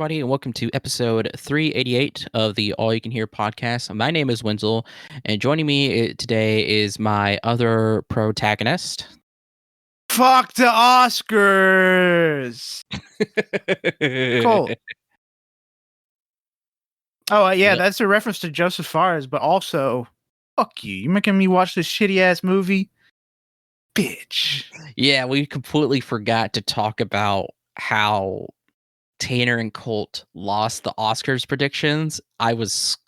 everybody, and welcome to episode 388 of the All You Can Hear podcast. My name is Wenzel, and joining me today is my other protagonist. Fuck the Oscars! Colt. Oh, yeah, that's a reference to Joseph Fares, but also, fuck you. You making me watch this shitty-ass movie? Bitch. Yeah, we completely forgot to talk about how Tanner and Colt lost the Oscars predictions. I was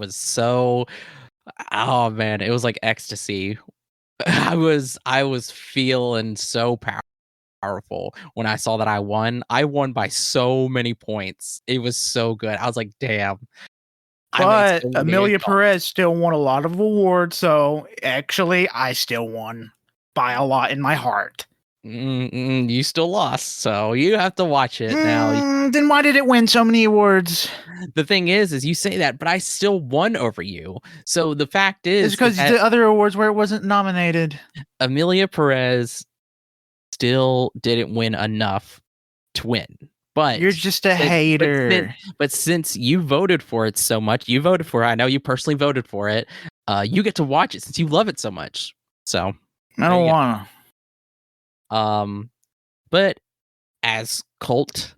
so, oh man, it was like ecstasy. I was feeling so powerful when I saw that I won. I won by so many points. It was so good. I was like, damn. But Amelia Perez still won a lot of awards, so actually, I still won by a lot in my heart. You still lost, so you have to watch it now. Then why did it win so many awards? The thing is you say that, but I still won over you. So the fact is, it's because the other awards where it wasn't nominated. Amelia Perez still didn't win enough to win. But you're just a hater. But since you voted for it so much, you voted for it. I know you personally voted for it. You get to watch it since you love it so much. So I don't want to. But as Colt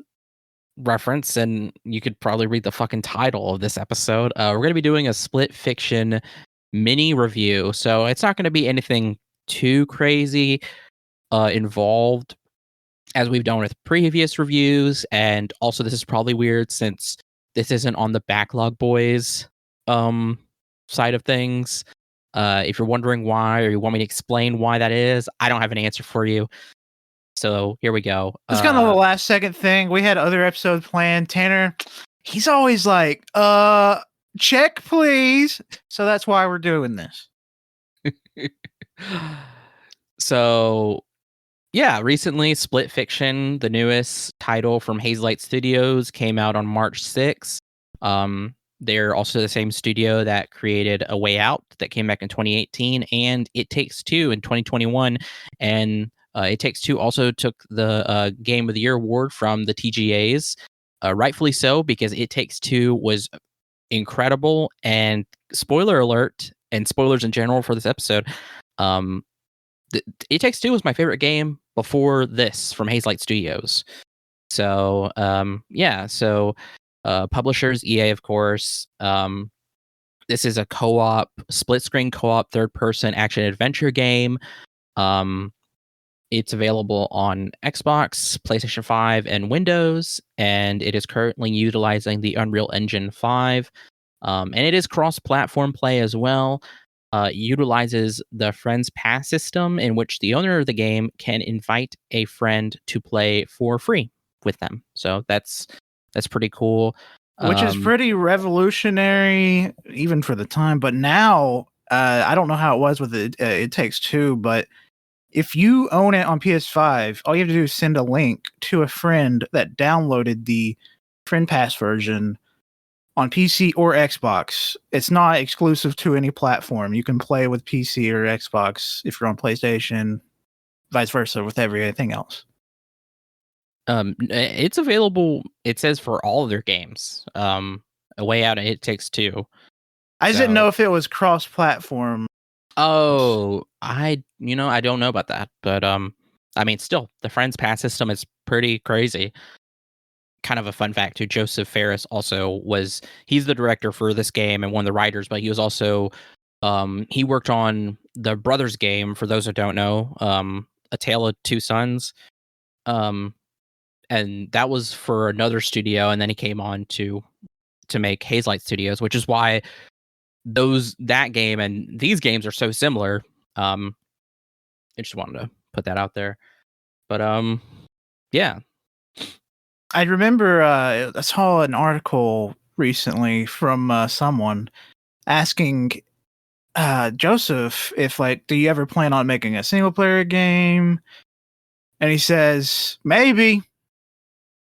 reference, and you could probably read the fucking title of this episode, we're going to be doing a split fiction mini review. So it's not going to be anything too crazy involved as we've done with previous reviews. And also this is probably weird since this isn't on the Backlog BoyZ side of things. If you're wondering why, or you want me to explain why that is, I don't have an answer for you. So here we go. It's kind of a last second thing. We had other episodes planned. Tanner, he's always like, check please. So that's why we're doing this. So yeah, recently Split Fiction, the newest title from Hazelight Studios, came out on March 6th. They're also the same studio that created A Way Out that came back in 2018, and It Takes Two in 2021. And It Takes Two also took the Game of the Year award from the TGAs, rightfully so, because It Takes Two was incredible. And spoiler alert, and spoilers in general for this episode, It Takes Two was my favorite game before this from Hazelight Studios. So, publishers, EA, of course. This is a co-op, split-screen co-op, third-person action-adventure game. It's available on Xbox, PlayStation 5, and Windows, and it is currently utilizing the Unreal Engine 5. And it is cross-platform play as well. Utilizes the Friends Pass system, in which the owner of the game can invite a friend to play for free with them. So that's pretty cool. Which is pretty revolutionary, even for the time. But now, I don't know how it was with It Takes Two, but if you own it on PS5, all you have to do is send a link to a friend that downloaded the Friend Pass version on PC or Xbox. It's not exclusive to any platform. You can play with PC or Xbox if you're on PlayStation, vice versa with everything else. It's available, it says, for all of their games. A Way Out and It Takes Two. I didn't know if it was cross-platform. Oh, I don't know about that, but I mean, still, the Friends Pass system is pretty crazy. Kind of a fun fact too, Joseph Fares also he's the director for this game and one of the writers, but he was also he worked on the Brothers game, for those who don't know, A Tale of Two Sons, and that was for another studio, and then he came on to make Hazelight Studios, which is why that game and these games are so similar. I just wanted to put that out there, but yeah. I remember I saw an article recently from someone asking Joseph if, do you ever plan on making a single player game? And he says, maybe,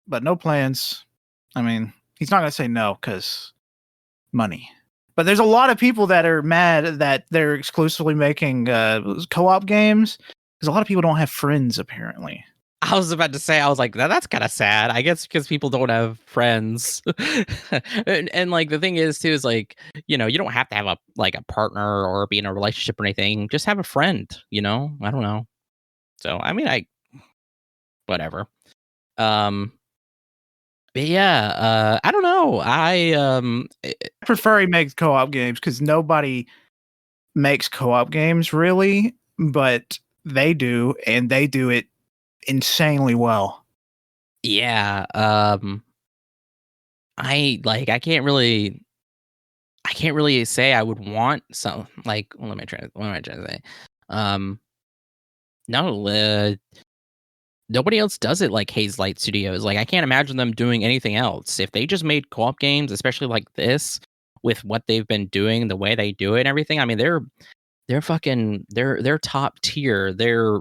but no plans. I mean, he's not going to say no because money. But there's a lot of people that are mad that they're exclusively making co-op games because a lot of people don't have friends, apparently. I was about to say, I was like, that's kind of sad. I guess because people don't have friends. And like the thing is too is like, you don't have to have a partner or be in a relationship or anything. Just have a friend, I don't know. So I mean, whatever. Um but yeah, I don't know. I prefer he makes co-op games because nobody makes co-op games really, but they do, and they do it insanely well. Yeah, I can't really say I would want some like what am I trying to say? Um no, nobody else does it like Hazelight Studios. Like I can't imagine them doing anything else. If they just made co-op games, especially like this, with what they've been doing, the way they do it and everything, I mean they're fucking they're top tier. They're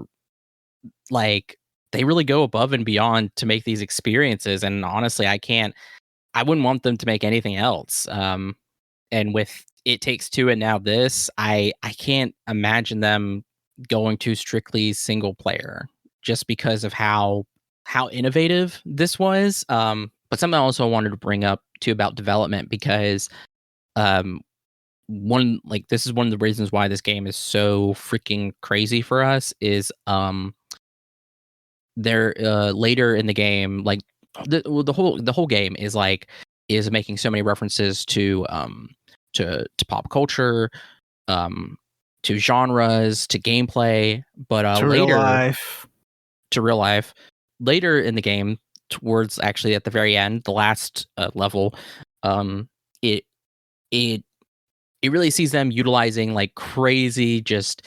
like they really go above and beyond to make these experiences. And honestly, I wouldn't want them to make anything else. And with It Takes Two and now this, I can't imagine them going to strictly single player just because of how innovative this was. But something I also wanted to bring up too about development because um this is one of the reasons why this game is so freaking crazy for us is there later in the game, like the whole game is making so many references to pop culture, um to genres, to gameplay, but To real later life. to real life. Later in the game, towards actually at the very end, the last level, um it it it really sees them utilizing like crazy just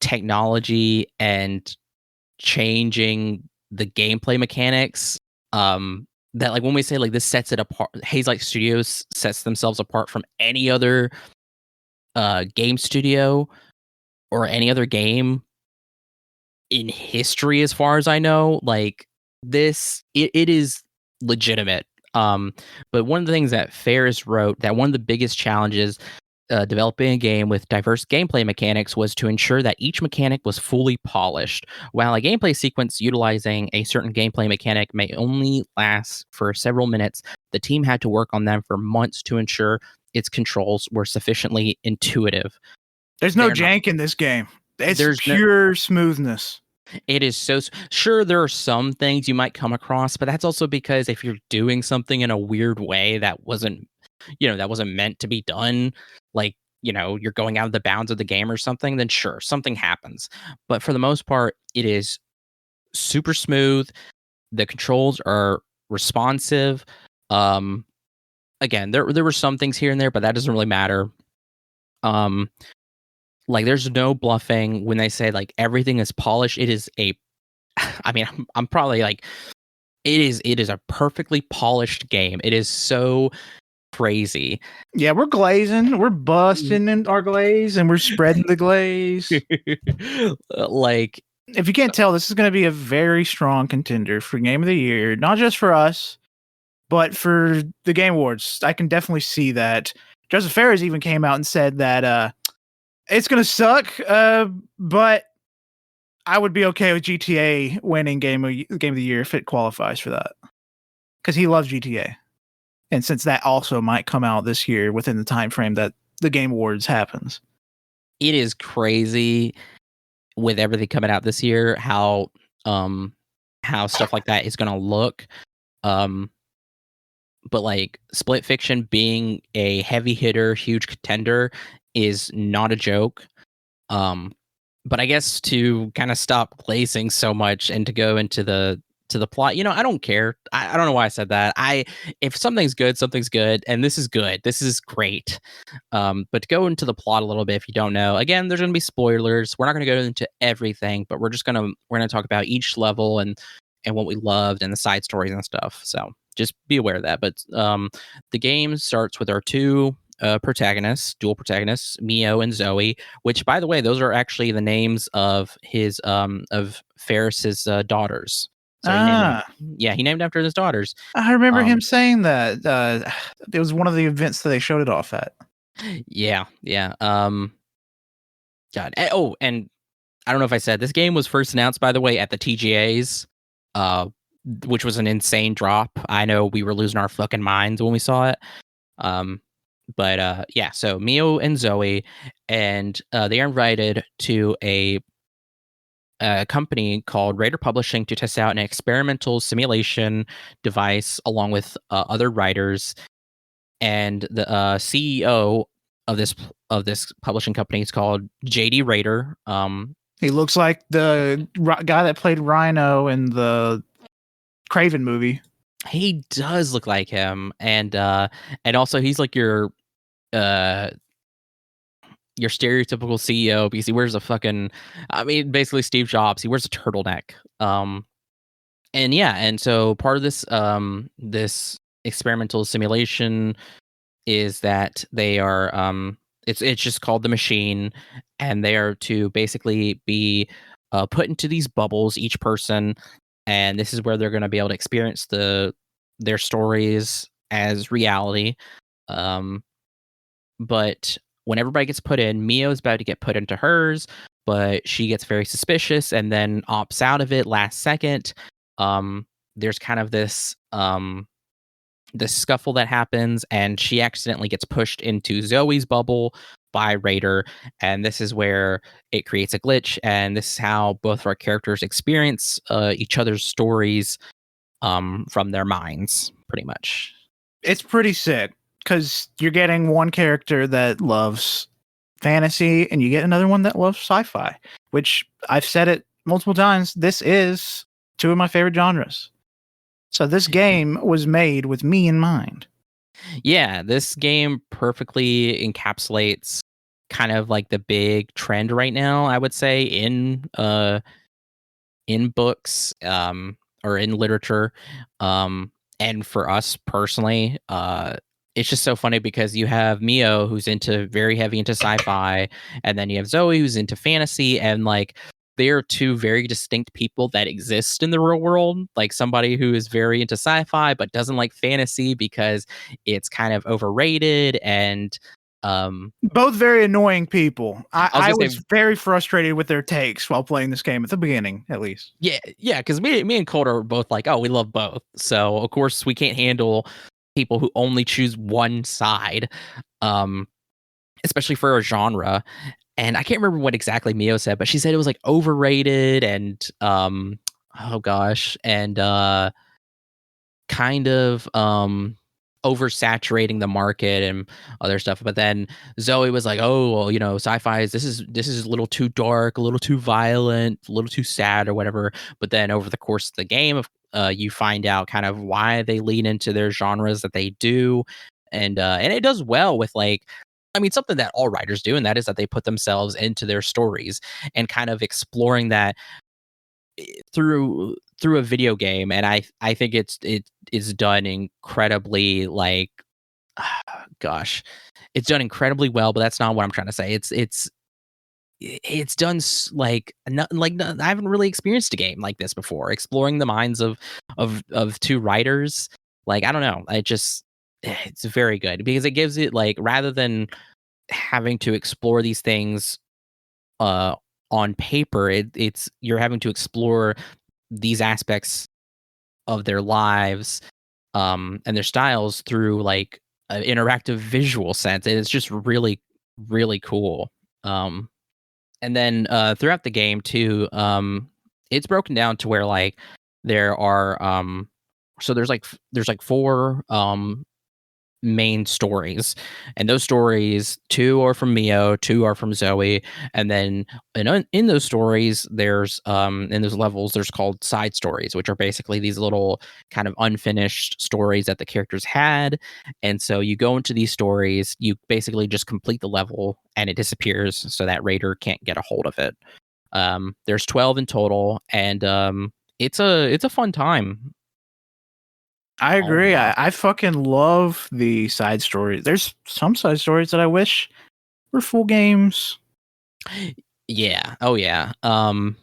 technology and changing the gameplay mechanics. That like when we say like this sets it apart, Hazelight Studios sets themselves apart from any other game studio or any other game in history, as far as I know. Like it is legitimate. But one of the things that Ferris wrote, that one of the biggest challenges developing a game with diverse gameplay mechanics was to ensure that each mechanic was fully polished. While a gameplay sequence utilizing a certain gameplay mechanic may only last for several minutes, the team had to work on them for months to ensure its controls were sufficiently intuitive. There's no They're not. jank in this game. It's There's no. pure smoothness. It is sure there are some things you might come across, but that's also because if you're doing something in a weird way that wasn't meant to be done, like, you're going out of the bounds of the game or something, then sure, something happens. But for the most part, it is super smooth. The controls are responsive. Um, Again, there were some things here and there, but that doesn't really matter. Um, like there's no bluffing when they say like everything is polished. It is a I mean, I'm probably like it is a perfectly polished game. It is so crazy. Yeah, we're glazing. We're busting in our glaze and we're spreading the glaze. Like If you can't tell, this is going to be a very strong contender for Game of the Year, not just for us, but for the Game Awards. I can definitely see that. Joseph Fares even came out and said that it's going to suck, but I would be okay with GTA winning Game of the Year if it qualifies for that, because he loves GTA, and since that also might come out this year within the time frame that the Game Awards happens. it is crazy with everything coming out this year how stuff like that is going to look. Um but like Split Fiction being a heavy hitter, huge contender is not a joke. Um, but I guess to kind of stop glazing so much and to go into the plot, I don't care. I don't know why I said that. If something's good, and this is good. This is great. But to go into the plot a little bit, if you don't know, again, there's gonna be spoilers. We're not gonna go into everything, but we're gonna talk about each level and what we loved and the side stories and stuff. So just be aware of that. But the game starts with our two protagonists, dual protagonists, Mio and Zoe, which by the way, those are actually the names of his of Ferris's daughters. So he named them. Ah, Yeah, he named after his daughters. I remember him Um, saying that. It was one of the events that they showed it off at. yeah, yeah. God. Oh, and I don't know if I said this game was first announced, by the way, at the TGAs. which was an insane drop. I know we were losing our fucking minds when we saw it. But yeah, so Mio and Zoe, and they are invited to a company called Raider Publishing to test out an experimental simulation device along with other writers. And the CEO of this publishing company is called JD Raider. He looks like the guy that played Rhino in the Craven movie. He does look like him, and also he's like your stereotypical CEO because he wears a fucking, I mean, basically Steve Jobs. He wears a turtleneck. And yeah, and so part of this experimental simulation is that they are it's just called the machine, and they are to basically be put into these bubbles, each person, and this is where they're going to be able to experience their stories as reality. But when everybody gets put in, Mio's about to get put into hers, but she gets very suspicious and then opts out of it last second. There's kind of this scuffle that happens, and she accidentally gets pushed into Zoe's bubble by Raider, and this is where it creates a glitch, and this is how both of our characters experience each other's stories from their minds, pretty much. It's pretty sick because you're getting one character that loves fantasy and you get another one that loves sci-fi, which I've said it multiple times. This is two of my favorite genres. So this game was made with me in mind. Yeah, this game perfectly encapsulates kind of like the big trend right now, I would say, in books or in literature. And for us personally, it's just so funny because you have Mio, who's very heavy into sci-fi, and then you have Zoe, who's into fantasy, and like they are two very distinct people that exist in the real world. Like somebody who is very into sci-fi but doesn't like fantasy because it's kind of overrated, and both very annoying people. I was was very frustrated with their takes while playing this game at the beginning, at least. Yeah, because me and Colt are both like, oh, we love both. So of course we can't handle people who only choose one side, especially for a genre. And I can't remember what exactly Mio said, but she said it was like overrated and oh gosh, and kind of oversaturating the market and other stuff. But then Zoe was like, oh well, sci-fi is this is a little too dark, a little too violent, a little too sad or whatever. But then over the course of the game, you find out kind of why they lean into their genres that they do, and it does well with, like, I mean, something that all writers do, and that is that they put themselves into their stories and kind of exploring that through a video game. And I think it is done incredibly, like, gosh, it's done incredibly well. But that's not what I'm trying to say. It's done like I haven't really experienced a game like this before, exploring the minds of two writers. Like, I don't know, it's very good because it gives it, like, rather than having to explore these things on paper, it's you're having to explore these aspects of their lives and their styles through, like, an interactive visual sense, and it's just really, really cool. And then throughout the game too, it's broken down to where, like, there are so there's like four main stories, and those stories, two are from Mio, two are from Zoe, and then in those stories there's in those levels there's called side stories, which are basically these little kind of unfinished stories that the characters had. And so you go into these stories, you basically just complete the level and it disappears so that Raider can't get a hold of it. There's 12 in total, and it's a fun time. I agree. I fucking love the side stories. There's some side stories that I wish were full games. Yeah. Oh yeah. And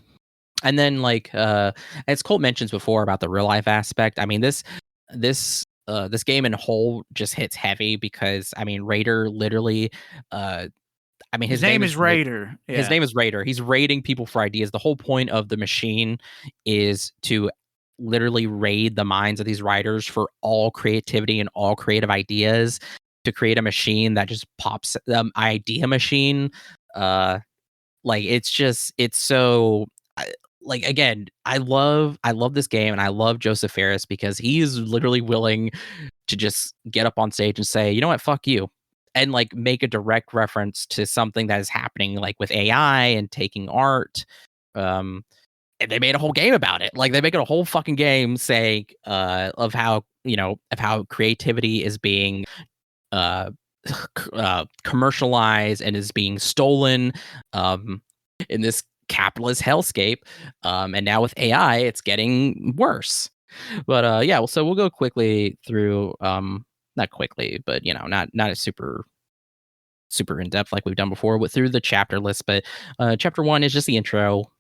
then, like, as Colt mentions before about the real life aspect, I mean, this game in whole just hits heavy because, I mean, Raider literally, I mean, His name is Raider. His Yeah. name is Raider. He's raiding people for ideas. The whole point of the machine is to literally raid the minds of these writers for all creativity and all creative ideas to create a machine that just pops idea machine. Like it's so like again, I love this game and I love Joseph Fares because he is literally willing to just get up on stage and say, you know what, fuck you. And like make a direct reference to something that is happening like with AI and taking art. Um and they made a whole game about it. Like they make it a whole fucking game saying of how, of how creativity is being uh commercialized and is being stolen um in this capitalist hellscape. And now with AI it's getting worse. But yeah, well, so we'll go quickly through not quickly, but not a super in depth like we've done before with through the chapter list. But chapter 1 is just the intro,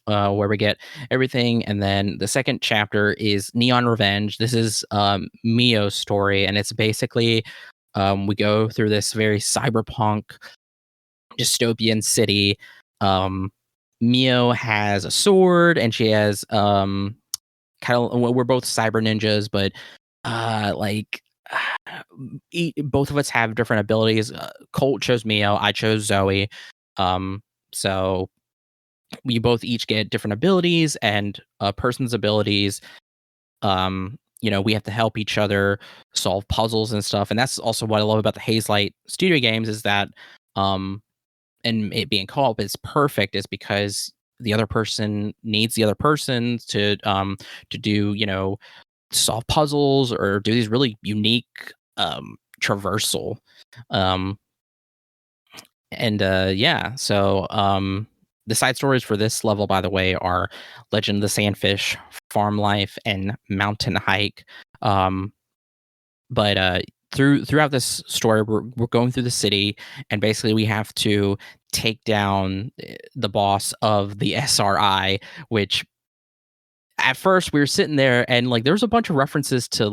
where we get everything, and then the second chapter is Neon Revenge. This is Mio's story, and it's basically we go through this very cyberpunk dystopian city. Mio has a sword, and she has kind of, we're both cyber ninjas, but like both of us have different abilities. Colt chose Mio, I chose Zoe. So we both each get different abilities, and a person's abilities, we have to help each other solve puzzles and stuff. And that's also what I love about the Hazelight Studio games is that and it being co-op is perfect is because the other person needs the other person to do, solve puzzles or do these really unique traversal. Um and yeah, so the side stories for this level, by the way, are Legend of the Sandfish, Farm Life, and Mountain Hike. But throughout this story, we're going through the city, and basically we have to take down the boss of the SRI, which at first we were sitting there and like there's a bunch of references to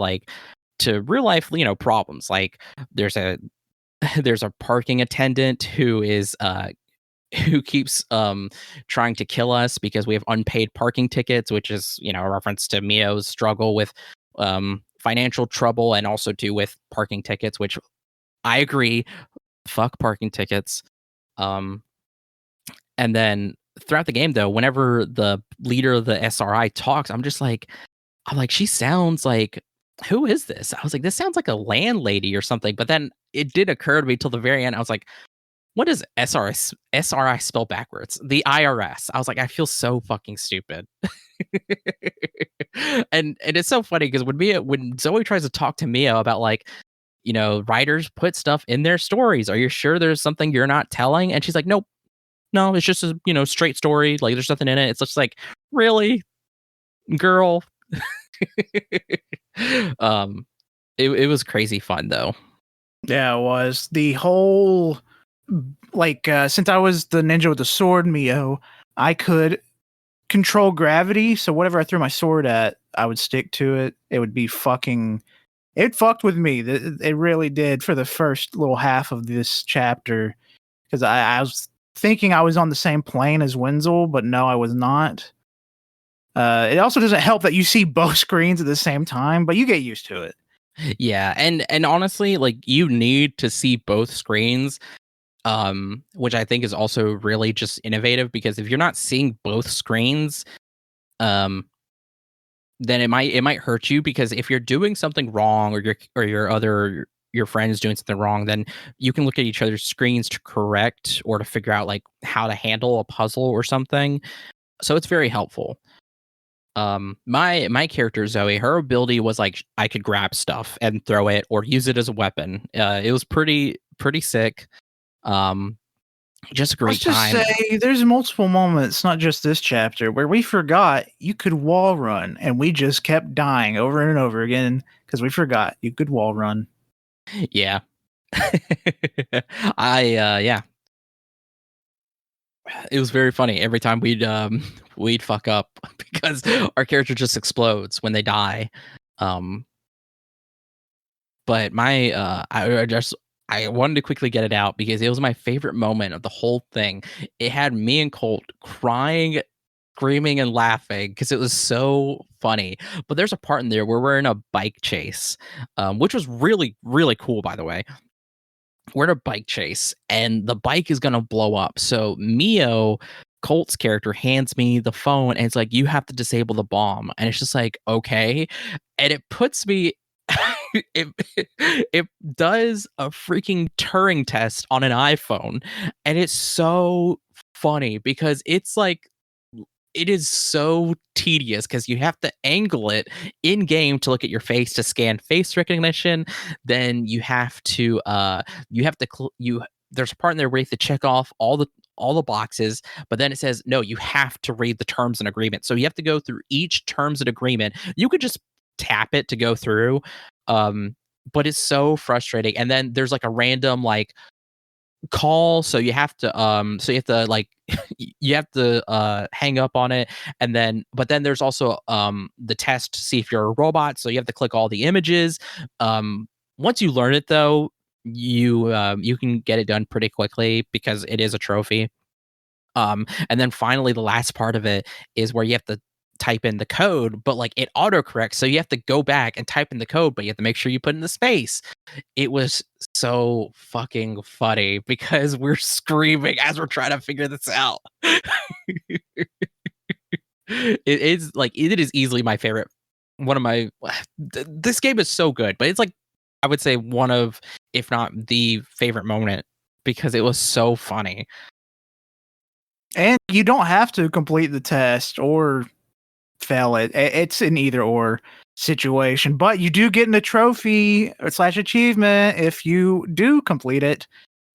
real life, problems. Like there's a there's a parking attendant who is who keeps trying to kill us because we have unpaid parking tickets, which is, a reference to Mio's struggle with financial trouble and also too with parking tickets, which I agree, fuck parking tickets. Um and then throughout the game though, whenever the leader of the SRI talks, I'm like, she sounds like, who is this? I was like, this sounds like a landlady or something. But then it did occur to me till the very end. I was like, what does SRI spell backwards? The IRS. I was like, I feel so fucking stupid. And it's so funny because when Zoe tries to talk to Mia about like, writers put stuff in their stories. Are you sure there's something you're not telling? And she's like, nope, no, it's just a straight story. Like there's nothing in it. It's just like, really, girl. um, it was crazy fun though. Yeah, it was. The whole since I was the ninja with the sword, Mio, I could control gravity, so whatever I threw my sword at, I would stick to it. It would be fucking it fucked with me. It really did for the first little half of this chapter because I was thinking I was on the same plane as Wenzel, but no, I was not. It also doesn't help that you see both screens at the same time, but you get used to it. Yeah, and honestly, like you need to see both screens, which I think is also really just innovative because if you're not seeing both screens, then it might hurt you because if you're doing something wrong or your friends doing something wrong, then you can look at each other's screens to correct or to figure out like how to handle a puzzle or something. So it's very helpful. My character Zoe, her ability was like I could grab stuff and throw it or use it as a weapon. It was pretty sick. Just a great Let's just time. say there's multiple moments, not just this chapter, where we forgot you could wall run, and we just kept dying over and over again because we forgot you could wall run. Yeah. Yeah. It was very funny every time we'd fuck up because our character just explodes when they die. Um but my I wanted to quickly get it out because it was my favorite moment of the whole thing. It had me and Colt crying screaming and laughing because it was so funny. But there's a part in there where we're in a bike chase, which was really, really cool, by the way. We're in a bike chase and the bike is going to blow up. So Mio, Colt's character, hands me the phone and it's like, you have to disable the bomb. And it's just like, okay. And it puts me, it, it does a freaking Turing test on an iPhone. And it's so funny because it's like, it is so tedious because you have to angle it in game to look at your face to scan face recognition. Then you have to there's a part in there where you have to check off all the boxes, but then it says no, you have to read the terms and agreement. So you have to go through each terms and agreement. You could just tap it to go through. But it's so frustrating. And then there's like a random like call, so you have to like you have to hang up on it, and then but then there's also the test to see if you're a robot, so you have to click all the images. Once you learn it though, you can get it done pretty quickly because it is a trophy. And then finally the last part of it is where you have to type in the code, but like it autocorrects, so you have to go back and type in the code, but you have to make sure you put in the space. It was so fucking funny because we're screaming as we're trying to figure this out. It is like it is easily my favorite. One of my this game is so good, but it's like I would say one of, if not the favorite moment, because it was so funny. And you don't have to complete the test or fail it. It's an either or situation, but you do get in a trophy or slash achievement if you do complete it.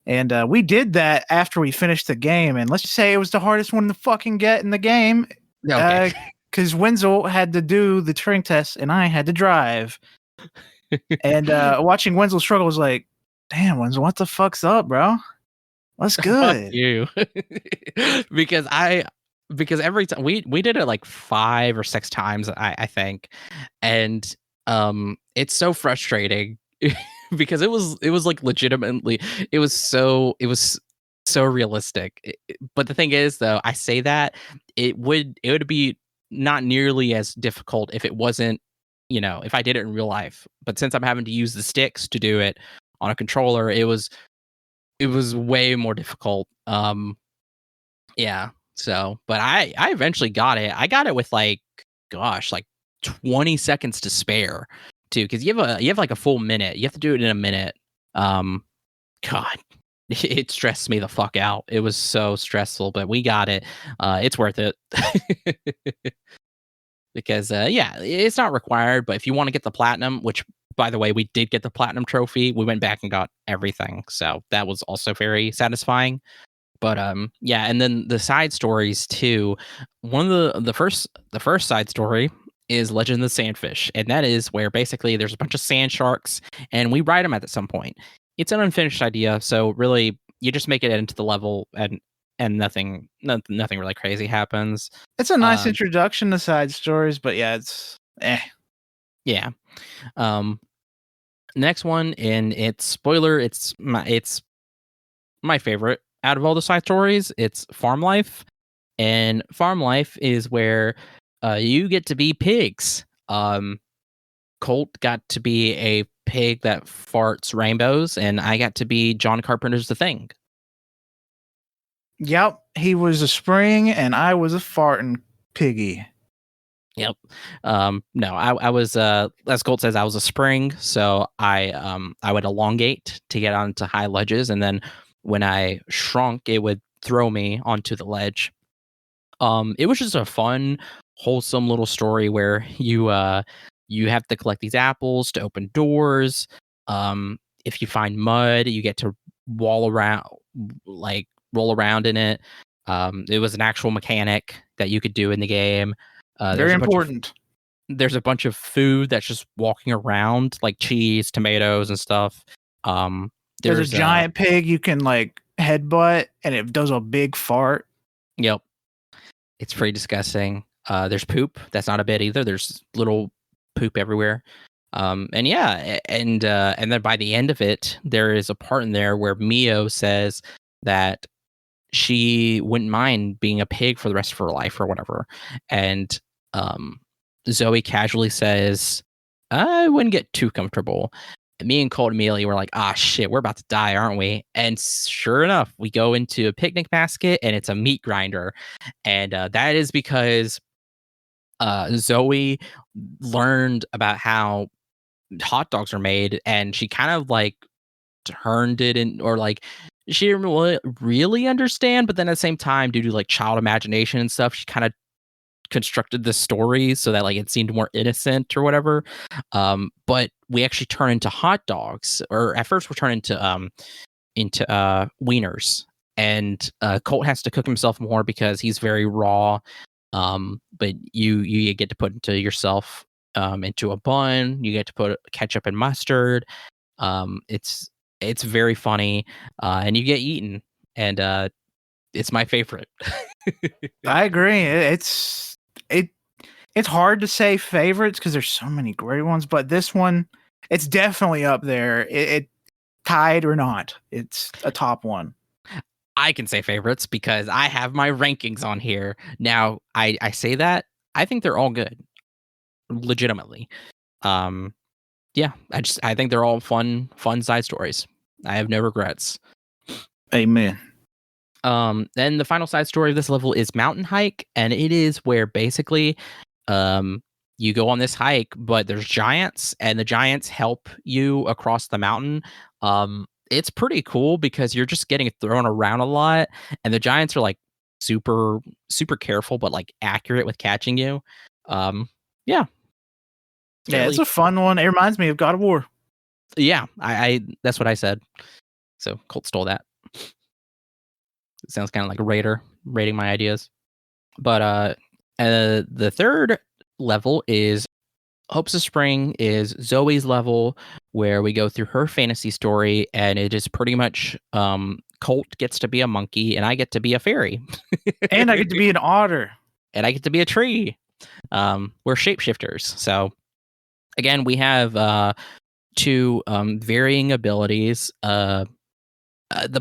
And we did that after we finished the game. And let's just say it was the hardest one to fucking get in the game. Okay. Because Wenzel had to do the Turing test and I had to drive. And watching Wenzel struggle was like, damn, Wenzel, what the fuck's up, bro? What's good? Fuck you. because every time we did it like 5 or 6 times, I think. And it's so frustrating because it was like legitimately it was so realistic. But the thing is though, I say that it would be not nearly as difficult if it wasn't, if I did it in real life. But since I'm having to use the sticks to do it on a controller, it was way more difficult. Yeah. So, but I eventually got it. I got it with like 20 seconds to spare too, because you have like a full minute. You have to do it in a minute. God, it stressed me the fuck out. It was so stressful, but we got it. It's worth it. Because yeah, it's not required, but if you want to get the platinum, which by the way, we did get the platinum trophy, we went back and got everything. So that was also very satisfying. But yeah, and then the side stories too. One of the first side story is Legend of the Sandfish, and that is where basically there's a bunch of sand sharks and we ride them at some point. It's an unfinished idea, so really you just make it into the level and nothing really crazy happens. It's a nice introduction to side stories, but yeah, it's Yeah. Next one, and it's spoiler, it's my favorite out of all the side stories. It's Farm Life, and Farm Life is where you get to be pigs. Colt got to be a pig that farts rainbows, and I got to be John Carpenter's The Thing. Yep, he was a spring and I was a farting piggy. Yep. No, I was as Colt says, I was a spring, so I would elongate to get onto high ledges, and then when I shrunk, it would throw me onto the ledge. It was just a fun, wholesome little story where you have to collect these apples to open doors. If you find mud, you get to roll around in it. It was an actual mechanic that you could do in the game. Very important. There's a bunch of food that's just walking around, like cheese, tomatoes, and stuff. There's a giant pig you can like headbutt, and it does a big fart. Yep, it's pretty disgusting. There's poop. That's not a bit either. There's little poop everywhere. And yeah, and then by the end of it, there is a part in there where Mio says that she wouldn't mind being a pig for the rest of her life or whatever. And Zoe casually says, I wouldn't get too comfortable. And me and Colt immediately were like, ah, shit, we're about to die, aren't we? And sure enough, we go into a picnic basket and it's a meat grinder. And that is because Zoe learned about how hot dogs are made, and she kind of like turned it in, or like she didn't really understand, but then at the same time, due to like child imagination and stuff, she kind of constructed the story so that like it seemed more innocent or whatever. But we actually turn into hot dogs, or at first we're turned into wieners, and Colt has to cook himself more because he's very raw. But you get to put into yourself into a bun. You get to put ketchup and mustard. It's very funny, and you get eaten, and it's my favorite. I agree. It's hard to say favorites because there's so many great ones, but this one, it's definitely up there. It tied or not, it's a top one. I can say favorites because I have my rankings on here. Now, I say that I think they're all good, legitimately. Yeah, I think they're all fun side stories. I have no regrets. Amen. Then the final side story of this level is Mountain Hike, and it is where basically you go on this hike, but there's giants, and the giants help you across the mountain. It's pretty cool because you're just getting thrown around a lot, and the giants are like super careful, but like accurate with catching you. Yeah. It's a fun one. It reminds me of God of War. Yeah, I that's what I said. So Colt stole that. It sounds kind of like a raider rating my ideas. But the third level is Hopes of Spring, is Zoe's level, where we go through her fantasy story, and it is pretty much Colt gets to be a monkey, and I get to be a fairy. And I get to be an otter. And I get to be a tree. We're shapeshifters. So again, we have two varying abilities. The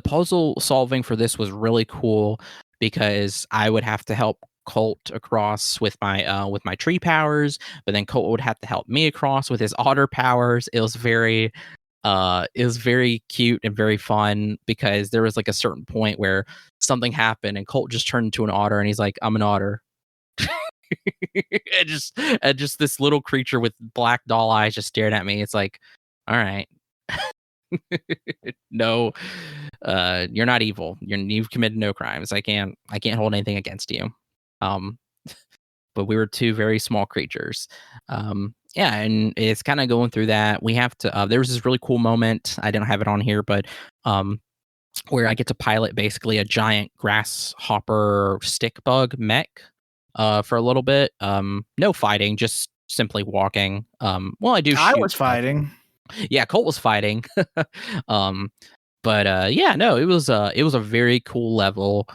puzzle solving for this was really cool because I would have to help Colt across with my tree powers, but then Colt would have to help me across with his otter powers. It was very cute and very fun because there was like a certain point where something happened and Colt just turned into an otter and he's like, I'm an otter. and just this little creature with black doll eyes just stared at me. It's like, all right. No, you're not evil. You've committed no crimes. I can't hold anything against you. But we were two very small creatures. Yeah, and it's kind of going through that. We have to. There was this really cool moment. I didn't have it on here, but where I get to pilot basically a giant grasshopper stick bug mech for a little bit. No fighting, just simply walking. Well, I do. I was fighting. Yeah, Colt was fighting. But yeah, no, it was a very cool level.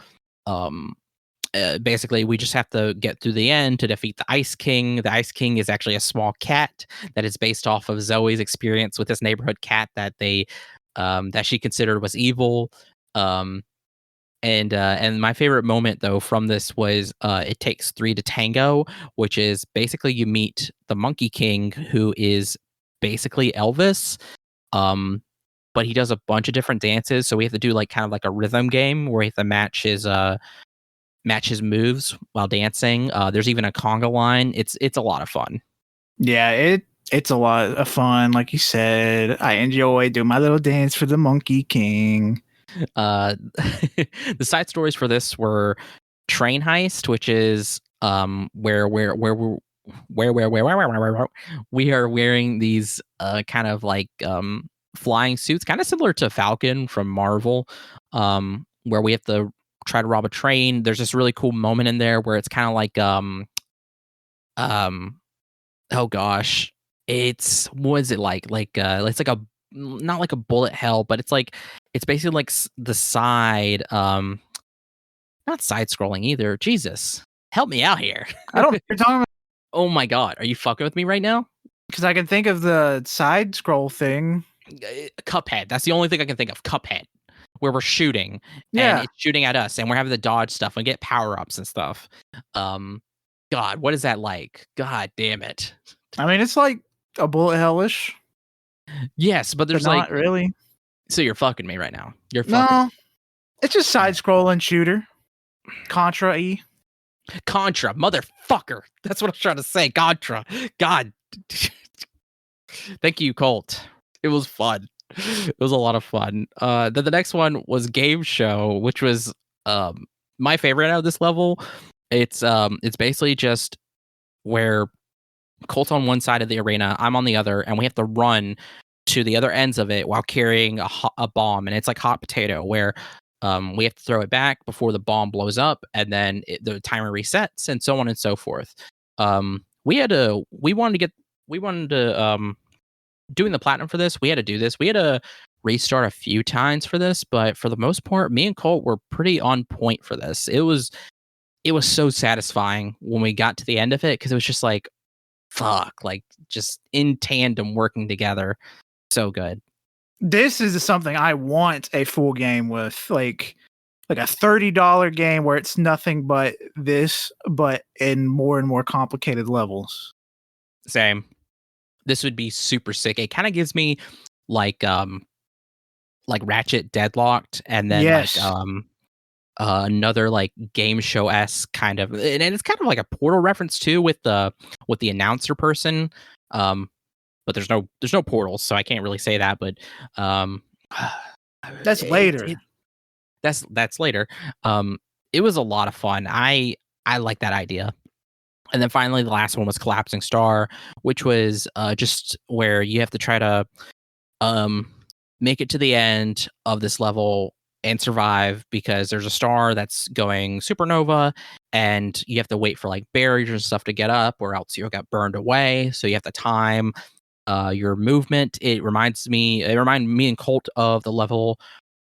Basically, we just have to get through the end to defeat the Ice King. The Ice King is actually a small cat that is based off of Zoe's experience with this neighborhood cat that that she considered was evil. And my favorite moment though from this was It Takes Three to Tango, which is basically you meet the Monkey King, who is basically Elvis. But he does a bunch of different dances, so we have to do like kind of like a rhythm game where we have to match his moves while dancing. There's even a conga line. It's a lot of fun. Yeah, it's a lot of fun. Like you said, I enjoy doing my little dance for the Monkey King. The side stories for this were Train Heist, which is where we are wearing these kind of like flying suits, kind of similar to Falcon from Marvel, where we have to try to rob a train. There's this really cool moment in there where it's kind of like oh gosh, what is it like it's like a, not like a bullet hell, but it's basically like the side not side scrolling either. Jesus, help me out here. I don't know what you're talking about. Oh my god, are you fucking with me right now? Because I can think of the side scroll thing. Cuphead. That's the only thing I can think of. Cuphead, where we're shooting and it's shooting at us and we're having to dodge stuff and get power-ups and stuff. God, what is that like? God damn it. I mean, it's like a bullet hellish, Yes, but but there's not like really. so you're fucking me right now. You're fucking No, it's just side-scrolling shooter. Contra-y. Contra, motherfucker. That's what I'm trying to say. Contra. God. Thank you, Colt. It was fun. It was a lot of fun. Then the next one was Game Show, which was my favorite out of this level. It's basically just where Colt's on one side of the arena, I'm on the other, and we have to run to the other ends of it while carrying a bomb, and it's like hot potato where we have to throw it back before the bomb blows up, and then the timer resets, and so on and so forth. We wanted to doing the platinum for this. We had to do this. We had to restart a few times for this, but for the most part, me and Colt were pretty on point for this. It was so satisfying when we got to the end of it because it was just like, fuck, like just in tandem working together. So good. This is something I want a full game with, like a $30 game where it's nothing but this, but in more and more complicated levels. Same. This would be super sick. It kind of gives me like Ratchet Deadlocked, and then Yes. another like game show-esque kind of, and it's kind of like a Portal reference too with the announcer person. But there's no portals, so I can't really say that. But that's later. That's later. It was a lot of fun. I like that idea. And then finally, the last one was Collapsing Star, which was just where you have to try to make it to the end of this level and survive because there's a star that's going supernova and you have to wait for like barriers and stuff to get up or else you'll get burned away. So you have to time your movement. It reminded me and Colt of the level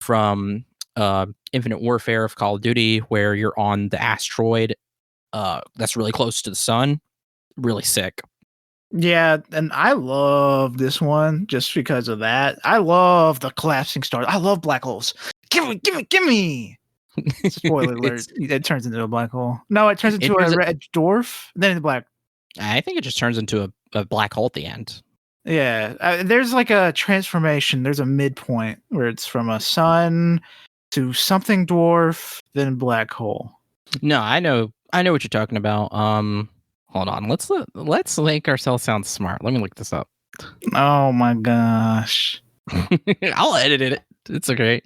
from Infinite Warfare of Call of Duty where you're on the asteroid that's really close to the sun. Really sick. Yeah, and I love this one just because of that. I love the collapsing stars. I love black holes. Give me. Spoiler alert. It turns into a black hole. No, it turns into a red dwarf, then it's black. I think it just turns into a black hole at the end. Yeah, there's like a transformation. There's a midpoint where it's from a sun to something dwarf, then black hole. No, I know what you're talking about. Hold on. Let's make ourselves sound smart. Let me look this up. Oh my gosh. I'll edit it. It's okay.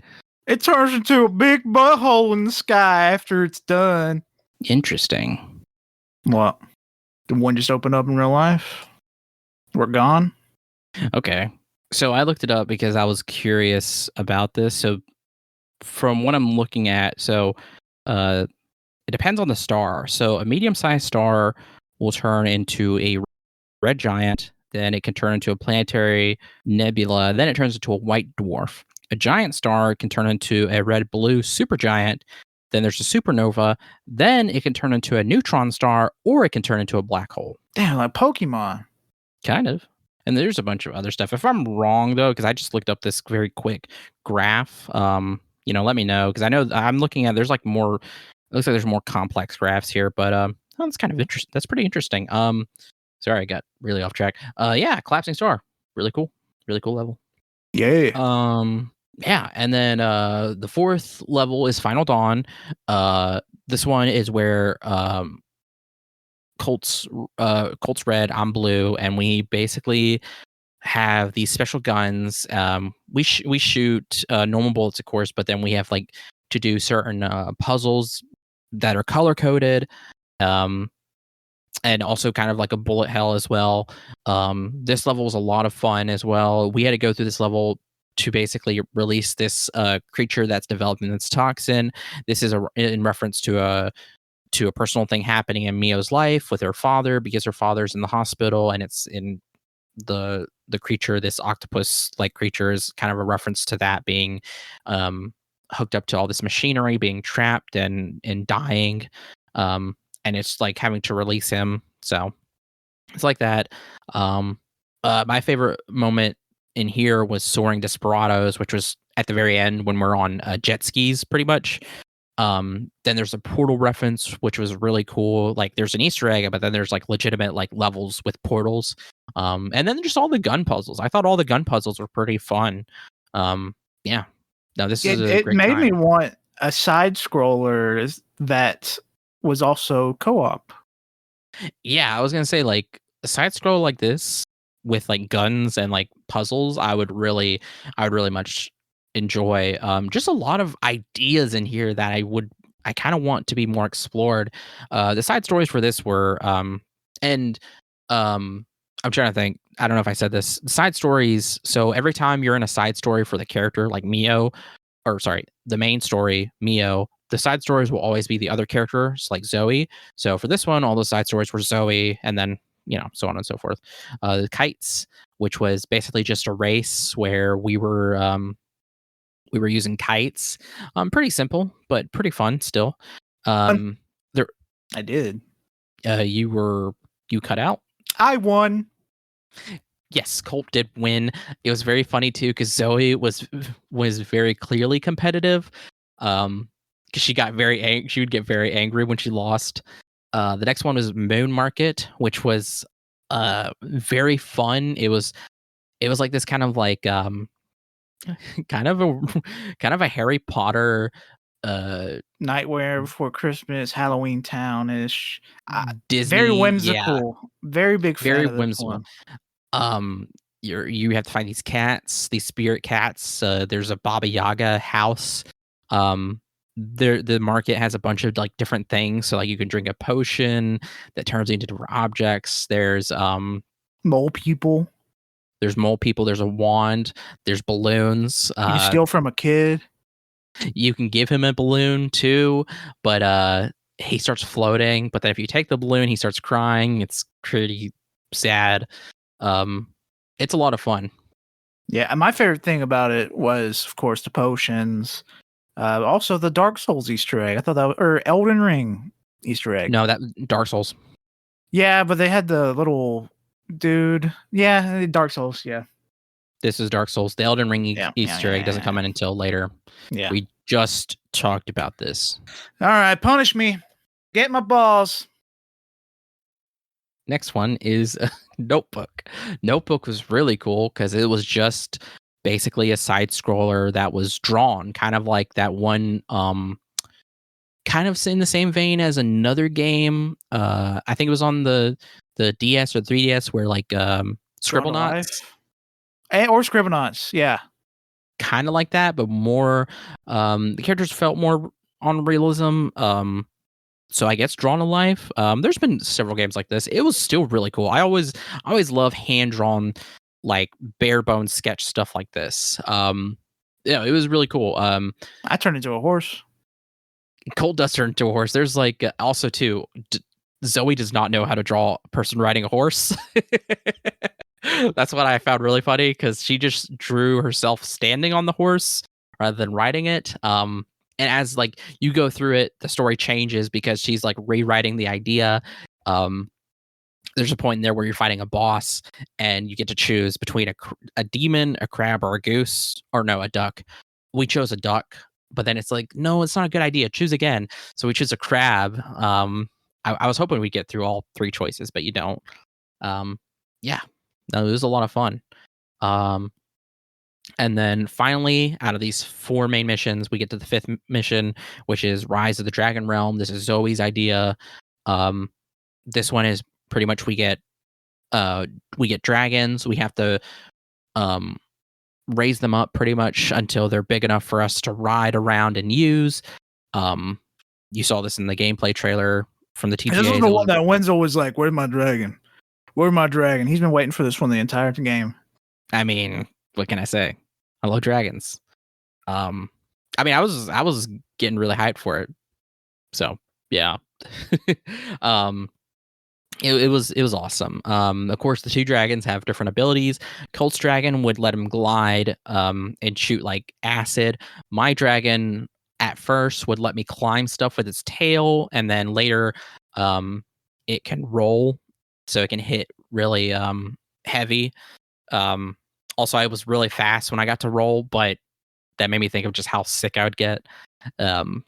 It turns into a big butthole in the sky after it's done. Interesting. What? The one just opened up in real life? We're gone? Okay. So I looked it up because I was curious about this. So from what I'm looking at, it depends on the star. So a medium-sized star will turn into a red giant, then it can turn into a planetary nebula, then it turns into a white dwarf. A giant star can turn into a red-blue supergiant, then there's a supernova, then it can turn into a neutron star, or it can turn into a black hole. Damn, like Pokemon. Kind of. And there's a bunch of other stuff. If I'm wrong, though, because I just looked up this very quick graph, let me know, because I know I'm looking at, there's like more, it looks like there's more complex graphs here, but that's kind of interesting. That's pretty interesting. Sorry, I got really off track. Yeah, Collapsing Star, really cool level. Yeah. Yeah, and then the fourth level is Final Dawn. This one is where Colt's red, I'm blue, and we basically have these special guns. We shoot normal bullets, of course, but then we have like to do certain puzzles that are color coded, and also kind of like a bullet hell as well. This level was a lot of fun as well. We had to go through this level to basically release this creature that's developing this toxin. This is in reference to a personal thing happening in Mio's life with her father, because her father's in the hospital, and it's in the creature, this octopus like creature is kind of a reference to that being hooked up to all this machinery, being trapped and dying, and it's like having to release him. So it's like that. My favorite moment in here was Soaring Desperados, which was at the very end when we're on jet skis, pretty much. Then there's a portal reference, which was really cool. Like there's an Easter egg, but then there's like legitimate like levels with portals. And then just all the gun puzzles. I thought all the gun puzzles were pretty fun. Yeah. No, this is a It great made me time. want a side scroller that was also co-op. Yeah, I was gonna say like a side scroll like this with like guns and like puzzles, I would really much enjoy. Just a lot of ideas in here that I kind of want to be more explored. The side stories for this were and I'm trying to think. I don't know if I said this. Side stories. So every time you're in a side story for the character, like Mio, or sorry, the main story, Mio, the side stories will always be the other characters, like Zoe. So for this one, all the side stories were Zoe, and then so on and so forth. The kites, which was basically just a race where we were using kites. Pretty simple, but pretty fun still. There, I did. You cut out. I won. Yes, Colt did win. It was very funny too because Zoe was very clearly competitive. Because she got she would get very angry when she lost. The next one was Moon Market, which was very fun. It was like this kind of like kind of a kind of a Harry Potter Nightmare Before Christmas, Halloween Town-ish. Very Disney, yeah, whimsical. Very big fan very of this whimsical. one. You have to find these cats, these spirit cats. There's a Baba Yaga house. The market has a bunch of like different things. So like you can drink a potion that turns into different objects. Mole people. There's mole people. There's a wand. There's balloons. You can steal from a kid. You can give him a balloon too, but he starts floating. But then if you take the balloon, he starts crying. It's pretty sad. It's a lot of fun. Yeah, and my favorite thing about it was, of course, the potions. Also, the Dark Souls Easter egg. I thought that was, or Elden Ring Easter egg. No, that Dark Souls. Yeah, but they had the little dude. Yeah, Dark Souls. Yeah. This is Dark Souls. The Elden Ring Easter egg doesn't come in until later. Yeah. We just talked about this. All right, punish me. Get my balls. Next one is Notebook. Notebook was really cool because it was just basically a side scroller that was drawn, kind of like that one kind of in the same vein as another game. I think it was on the DS or 3DS where like Scribblenauts. Or Scribblenauts, yeah. Kind of like that, but more the characters felt more on realism. So I guess drawn to life. There's been several games like this. It was still really cool. I always love hand drawn, like bare bones sketch stuff like this. Yeah, it was really cool. I turned into a horse. Colt does turn into a horse. There's like also too. Zoe does not know how to draw a person riding a horse. That's what I found really funny because she just drew herself standing on the horse rather than riding it. And as like you go through it, the story changes because she's like rewriting the idea. There's a point in there where you're fighting a boss and you get to choose between a demon, a crab, or a goose, or no, a duck. We chose a duck, but then it's like, no, it's not a good idea. Choose again. So we choose a crab. I was hoping we'd get through all three choices, but you don't. Yeah, no, it was a lot of fun. And then finally, out of these 4 main missions, we get to the 5th mission, which is Rise of the Dragon Realm. This is Zoe's idea. This one is pretty much we get dragons. We have to raise them up pretty much until they're big enough for us to ride around and use. You saw this in the gameplay trailer from the TGA. This is the one that Wenzel was like, "Where's my dragon? Where's my dragon?" He's been waiting for this one the entire game. I mean, what can I say? I love dragons. I mean, I was getting really hyped for it. So yeah. It was awesome. Of course, the 2 dragons have different abilities. Colt's dragon would let him glide and shoot like acid. My dragon at first would let me climb stuff with its tail, and then later it can roll, so it can hit really heavy. Also, I was really fast when I got to roll, but that made me think of just how sick I would get. Um,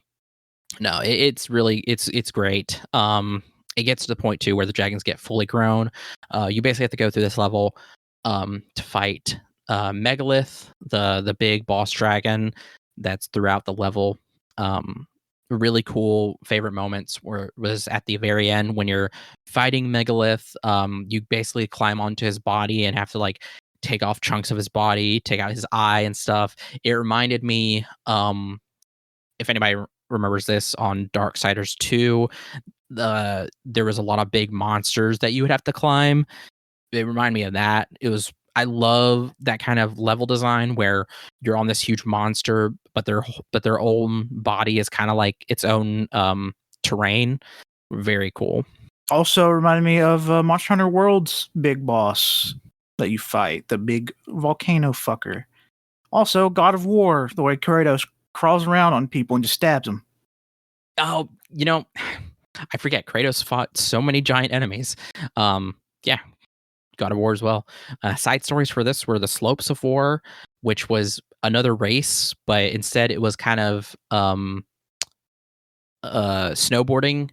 no, it's really it's great. It gets to the point too where the dragons get fully grown. You basically have to go through this level to fight Megalith, the big boss dragon that's throughout the level. Really cool favorite moments was at the very end when you're fighting Megalith. You basically climb onto his body and have to like take off chunks of his body, take out his eye and stuff. It reminded me, if anybody remembers this on Darksiders 2, there was a lot of big monsters that you would have to climb. It reminded me of that. I love that kind of level design where you're on this huge monster, but their own body is kind of like its own terrain. Very cool. Also reminded me of Monster Hunter World's big boss that you fight, the big volcano fucker. Also, God of War, the way Kratos crawls around on people and just stabs them. Oh, I forget Kratos fought so many giant enemies. Yeah, God of War as well. Side stories for this were the Slopes of War, which was another race, but instead it was kind of snowboarding.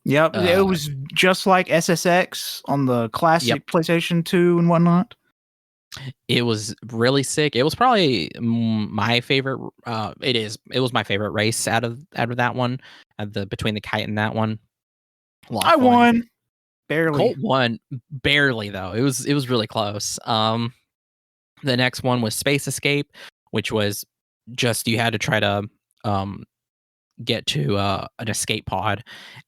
Yep, it was just like SSX on the classic PlayStation 2 and whatnot. It was really sick. It was probably my favorite. It was my favorite race out of that one. Between the kite and that one. I won barely. Colt won barely though. It was really close. The next one was Space Escape, which was just you had to try to get to an escape pod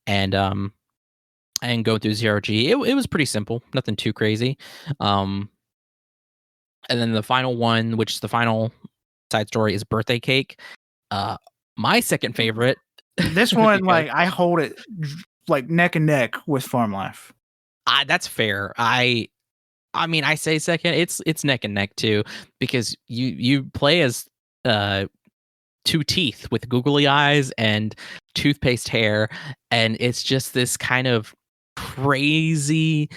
and go through 0G. It was pretty simple, nothing too crazy. And then the final one, which is the final side story, is Birthday Cake. My second favorite. This one, like, I hold it like neck and neck with Farm Life. That's fair. I mean, I say second. It's neck and neck too, because you play as two teeth with googly eyes and toothpaste hair, and it's just this kind of crazy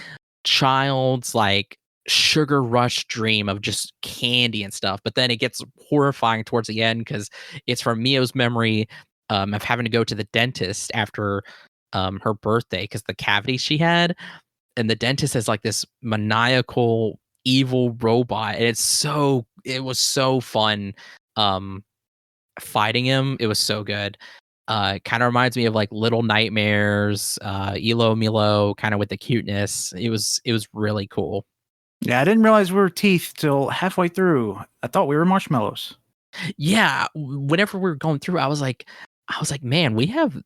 child's like sugar rush dream of just candy and stuff. But then it gets horrifying towards the end because it's from Mio's memory of having to go to the dentist after her birthday because the cavity she had, and the dentist is like this maniacal evil robot, and it was so fun fighting him. It was so good. Kind of reminds me of like Little Nightmares, Elo Milo, kind of with the cuteness. It was really cool. Yeah, I didn't realize we were teeth till halfway through. I thought we were marshmallows. Yeah, whenever we were going through, I was like, man, we have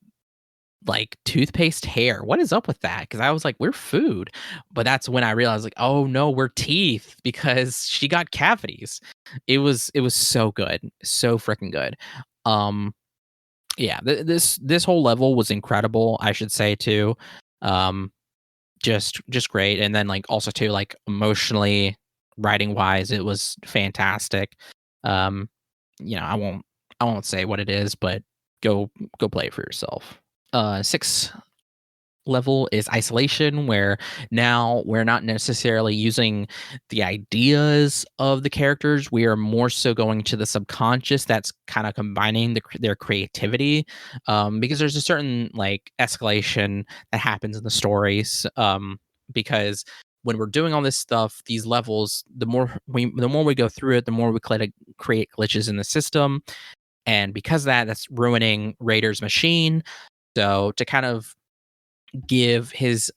like toothpaste hair. What is up with that? Because I was like, we're food. But that's when I realized, like, oh no, we're teeth because she got cavities. It was so good, so freaking good. Yeah, this whole level was incredible. I should say too. Just great, and then like also too like emotionally, writing wise, it was fantastic. I won't say what it is, but go play it for yourself. 6th level is Isolation, where now we're not necessarily using the ideas of the characters. We are more so going to the subconscious that's kind of combining their creativity, because there's a certain like escalation that happens in the stories, because when we're doing all this stuff, these levels, the more we go through it, the more we create glitches in the system, and because of that's ruining Raider's machine. So to kind of give his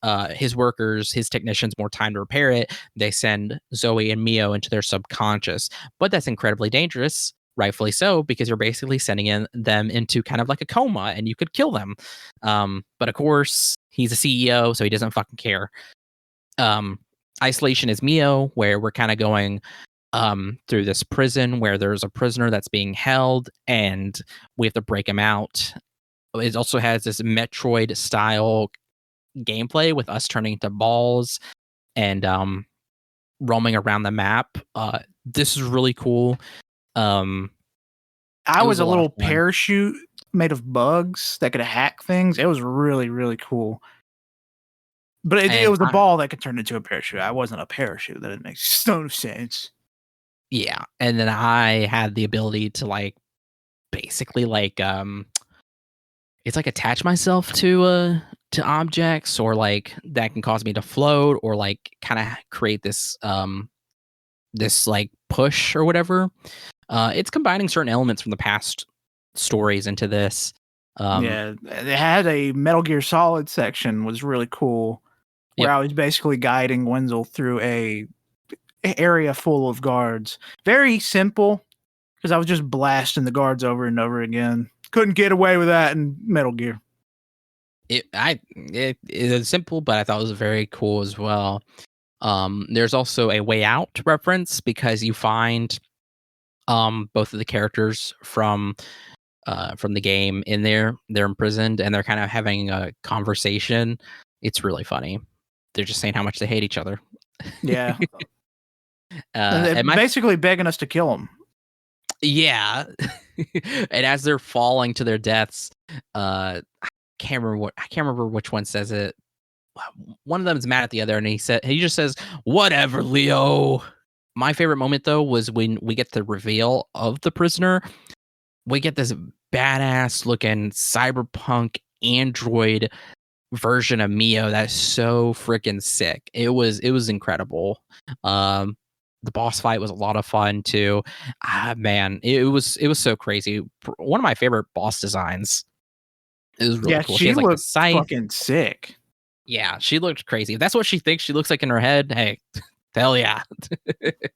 workers, his technicians, more time to repair it, they send Zoe and Mio into their subconscious. But that's incredibly dangerous, rightfully so, because you're basically sending them into kind of like a coma, and you could kill them. But of course, he's a CEO, so he doesn't fucking care. Isolation is Mio, where we're kind of going through this prison where there's a prisoner that's being held, and we have to break him out. It also has this Metroid style gameplay with us turning into balls and roaming around the map. This is really cool. I was a little parachute made of bugs that could hack things. It was really, really cool. But it was a ball that could turn into a parachute. I wasn't a parachute. That didn't make no sense. Yeah, and then I had the ability to like basically like it's like attach myself to objects, or like that can cause me to float, or like kind of create this like push or whatever. It's combining certain elements from the past stories into this. Yeah, it had a Metal Gear Solid section, was really cool, where Yep. I was basically guiding Wenzel through a area full of guards. Very simple, because I was just blasting the guards over and over again. Couldn't get away with that in Metal Gear. It is simple, but I thought it was very cool as well. There's also a Way Out reference because you find both of the characters from the game in there. They're imprisoned and they're kind of having a conversation. It's really funny. They're just saying how much they hate each other. Yeah, and they're And my basically begging us to kill him. yeah, and as they're falling to their deaths, I can't remember which one says it. One of them is mad at the other, and he just says, "Whatever, Leo." My favorite moment though was when we get the reveal of the prisoner. We get this badass looking cyberpunk android version of Mio that's so freaking sick. It was incredible. Um, the boss fight was a lot of fun too. Man, it was so crazy. One of my favorite boss designs. It was really Yeah, cool. She she has like the looked scythe. fucking sick. Yeah, she looked crazy. If that's what she thinks she looks like in her head, hey, hell yeah.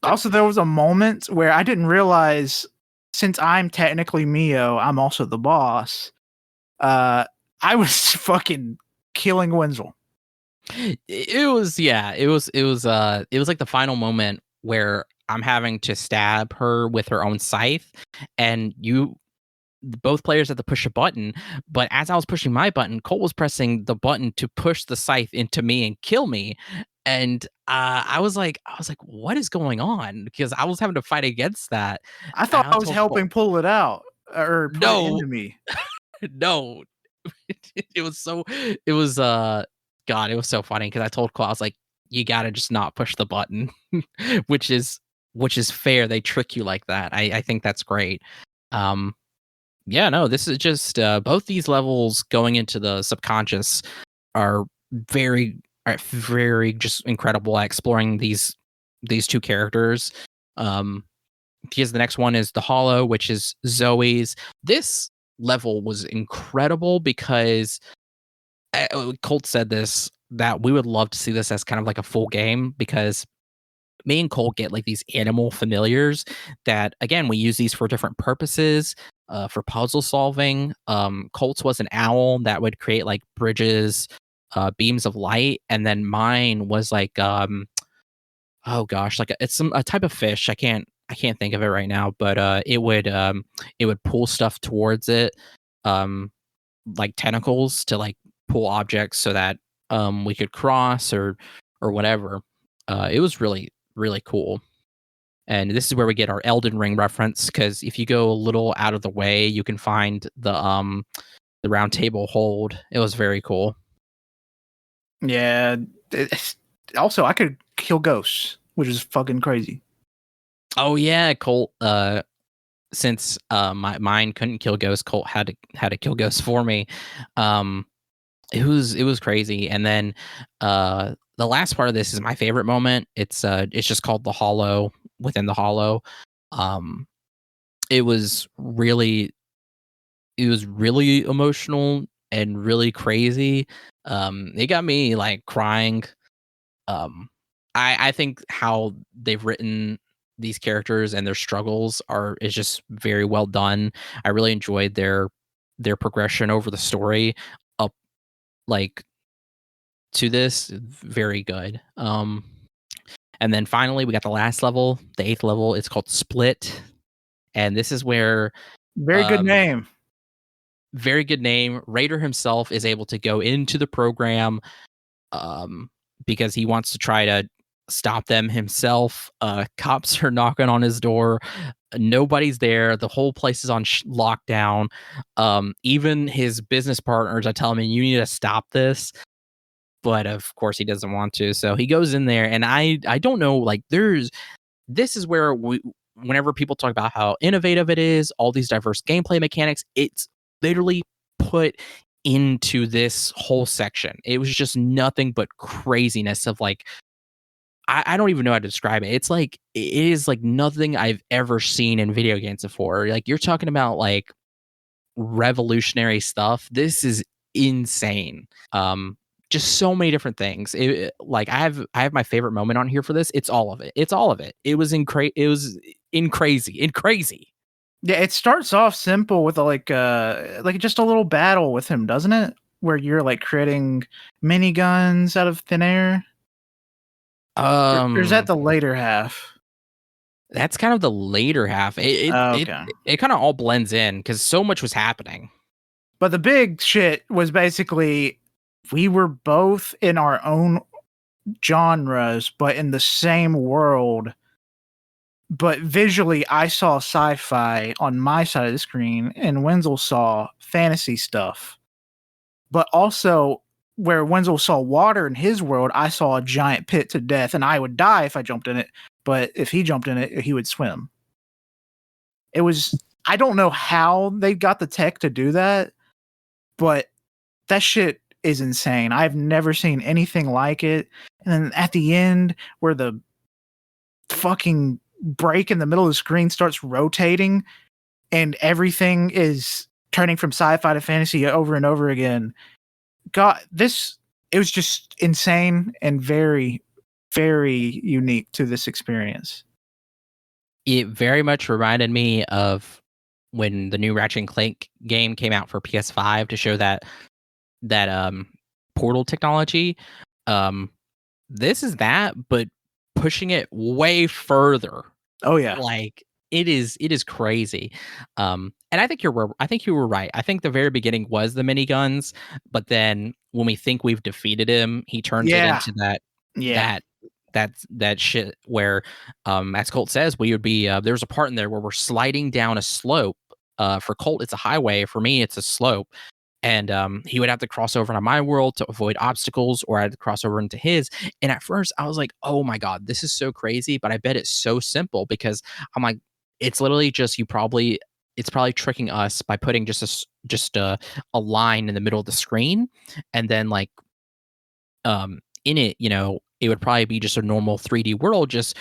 Also, there was a moment where I didn't realize, since I'm technically Mio, I'm also the boss. Uh, I was fucking killing Wenzel. It was yeah, it was like the final moment where I'm having to stab her with her own scythe, and both players had to push a button, but as I was pushing my button, Colt was pressing the button to push the scythe into me and kill me. And I was like, what is going on? Because I was having to fight against that. I And thought I I was told Colt, helping pull it out or put it no, into me. no. It was so it was God, it was so funny because I told Colt, I was like, you gotta just not push the button. which is which is fair. They trick you like that. I think that's great. Um yeah, no, this is just both these levels going into the subconscious are very just incredible at exploring these two characters. Um, because the next one is the Hollow, which is Zoe's. This level was incredible because Colt said this that we would love to see this as kind of like a full game because me and Cole get like these animal familiars that again we use these for different purposes. For puzzle solving, Colt's was an owl that would create like bridges, beams of light, and then mine was like oh gosh, like it's a type of fish. I can't think of it right now, but it would pull stuff towards it, um, like tentacles to like pull objects so that we could cross or whatever. It was really cool. And this is where we get our Elden Ring reference because if you go a little out of the way, you can find the round table hold. It was very cool. Yeah. Also, I could kill ghosts, which is fucking crazy. Oh yeah, Colt. Since mine couldn't kill ghosts, Colt had to kill ghosts for me. Um, it was crazy. And then the last part of this is my favorite moment. It's just called the Hollow within the Hollow. Um, it was really it was really emotional and really crazy. It got me like crying. Um, I think how they've written these characters and their struggles are is just very well done. I really enjoyed their progression over the story up like to this very good. And then finally we got the last level, the eighth level. It's called Split, and this is where Very good um name. very good name. Raider himself is able to go into the program um, because he wants to try to stop them himself. Cops are knocking on his door. Nobody's there. The whole place is on lockdown. Even his business partners are telling him, "You need to stop this." But of course, he doesn't want to. So he goes in there, and I don't know. Like, this is where whenever people talk about how innovative it is, all these diverse gameplay mechanics, it's literally put into this whole section. It was just nothing but craziness of like, I don't even know how to describe it. It's like, it is like nothing I've ever seen in video games before. Like, you're talking about like revolutionary stuff. This is insane. Just so many different things. Like, I have my favorite moment on here for this. It's all of it. It's all of it. It was in crazy. Yeah, it starts off simple with like just a little battle with him, doesn't it? Where you're like creating miniguns out of thin air. Or is that the later half? That's kind of the later half. Okay. It kind of all blends in because so much was happening. But the big shit was basically we were both in our own genres, but in the same world. But visually, I saw sci-fi on my side of the screen, and Wenzel saw fantasy stuff. But also, where Wenzel saw water in his world, I saw a giant pit to death, and I would die if I jumped in it. But if he jumped in it, he would swim. It was, I don't know how they got the tech to do that, but that shit is insane. I've never seen anything like it. And then at the end, where the fucking break in the middle of the screen starts rotating and everything is turning from sci-fi to fantasy over and over again. God, it was just insane and very, very unique to this experience. It very much reminded me of when the new Ratchet and Clank game came out for PS5 to show that portal technology. This is that, but pushing it way further. Oh yeah. Like, it is crazy. And I think you were right. I think the very beginning was the miniguns, but then when we think we've defeated him, he turns it into that shit where, as Colt says, we would be there's a part in there where we're sliding down a slope. For Colt, it's a highway. For me, it's a slope. And he would have to cross over into my world to avoid obstacles, or I had to cross over into his. And at first, I was like, "Oh my god, this is so crazy!" But I bet it's so simple because I'm like, it's literally just it's probably tricking us by putting just a line in the middle of the screen, and then like in it, it would probably be just a normal 3D world, just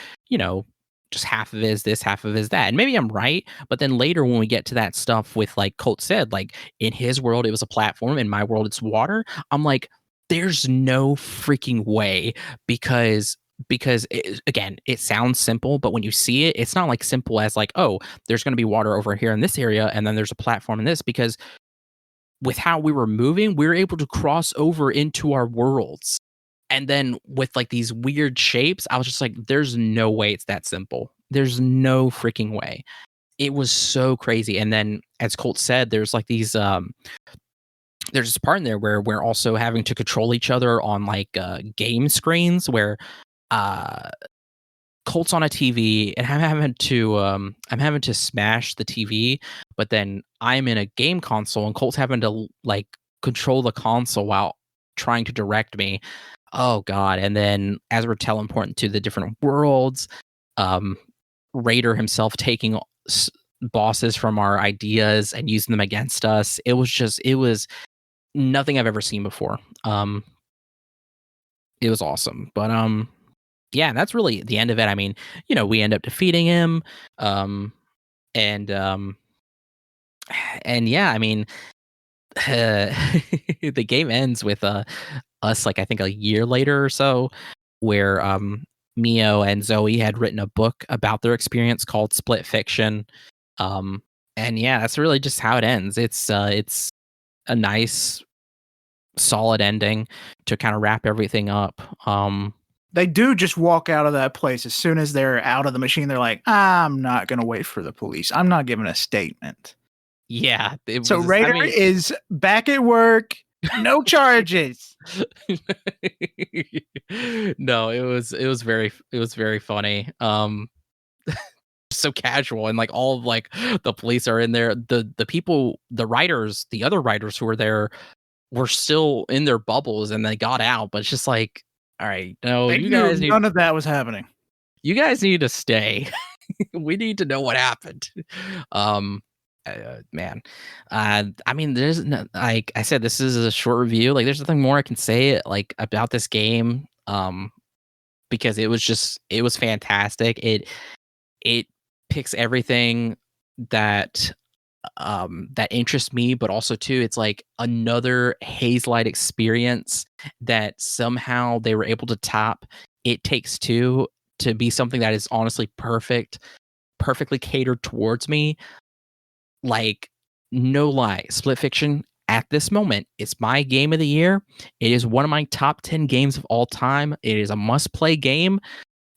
just half of it is this, half of it is that. And maybe I'm right, but then later when we get to that stuff with like Colt said, like in his world it was a platform, in my world it's water. I'm like, there's no freaking way because again, it sounds simple, but when you see it, it's not like simple as like, oh, there's going to be water over here in this area and then there's a platform in this, because with how we were moving, we were able to cross over into our worlds. And then with like these weird shapes, I was just like, there's no way it's that simple. There's no freaking way. It was so crazy. And then as Colt said, there's like these there's this part in there where we're also having to control each other on like game screens where Colt's on a TV and I'm having to smash the TV, but then I'm in a game console and Colt's having to like control the console while trying to direct me. Oh god. And then as we're teleporting to the different worlds, Raider himself taking bosses from our ideas and using them against us. It was nothing I've ever seen before. It was awesome. But yeah, that's really the end of it. I mean, we end up defeating him. And yeah, I mean, the game ends with us like I think a year later or so, where Mio and Zoe had written a book about their experience called Split Fiction. And yeah, that's really just how it ends. It's a nice solid ending to kind of wrap everything up. They do just walk out of that place as soon as they're out of the machine. They're like, I'm not going to wait for the police. I'm not giving a statement. Yeah. So Raider is back at work. No charges. No, it was very funny. So casual, and like all of like the police are in there. The people, the writers, the other writers who were there were still in their bubbles and they got out, but it's just like, all right, no, They you knew guys none of that was happening. You guys need to stay. We need to know what happened. Man, I mean, there's no, like I said, this is a short review. Like, there's nothing more I can say like about this game. Because it was fantastic. It picks everything that that interests me, but also too, it's like another Hazelight experience that somehow they were able to top It Takes Two to be something that is honestly perfectly catered towards me. Like, no lie, Split Fiction at this moment is my game of the year. It is one of my top 10 games of all time. It is a must play game.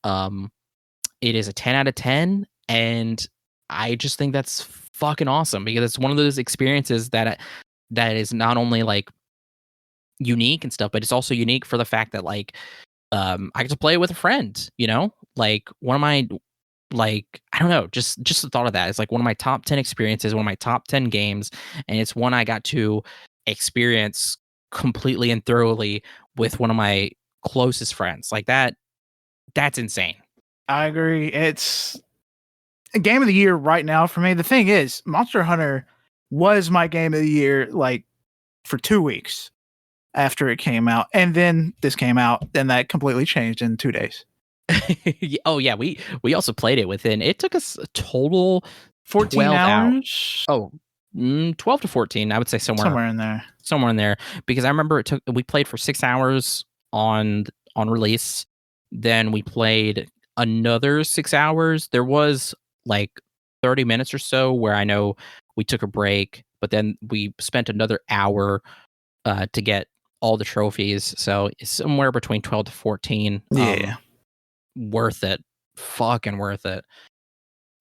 Um, it is a 10 out of 10. And I just think that's fucking awesome because it's one of those experiences that is not only like unique and stuff, but it's also unique for the fact that like I get to play it with a friend, you know? Like one of my like I don't know, just the thought of that. It's like one of my top 10 experiences, one of my top 10 games, and it's one I got to experience completely and thoroughly with one of my closest friends. Like that's insane. I agree. It's a game of the year right now for me. The thing is, Monster Hunter was my game of the year like for 2 weeks after it came out, and then this came out, and that completely changed in 2 days. Oh yeah, we also played it within. It took us a total 14 12 hours. hours. Oh, 12 to 14. I would say Somewhere in there. Somewhere in there, because I remember we played for 6 hours on release. Then we played another 6 hours. There was like 30 minutes or so where I know we took a break, but then we spent another hour to get all the trophies. So it's somewhere between 12 to 14. Yeah. Worth it. Fucking worth it.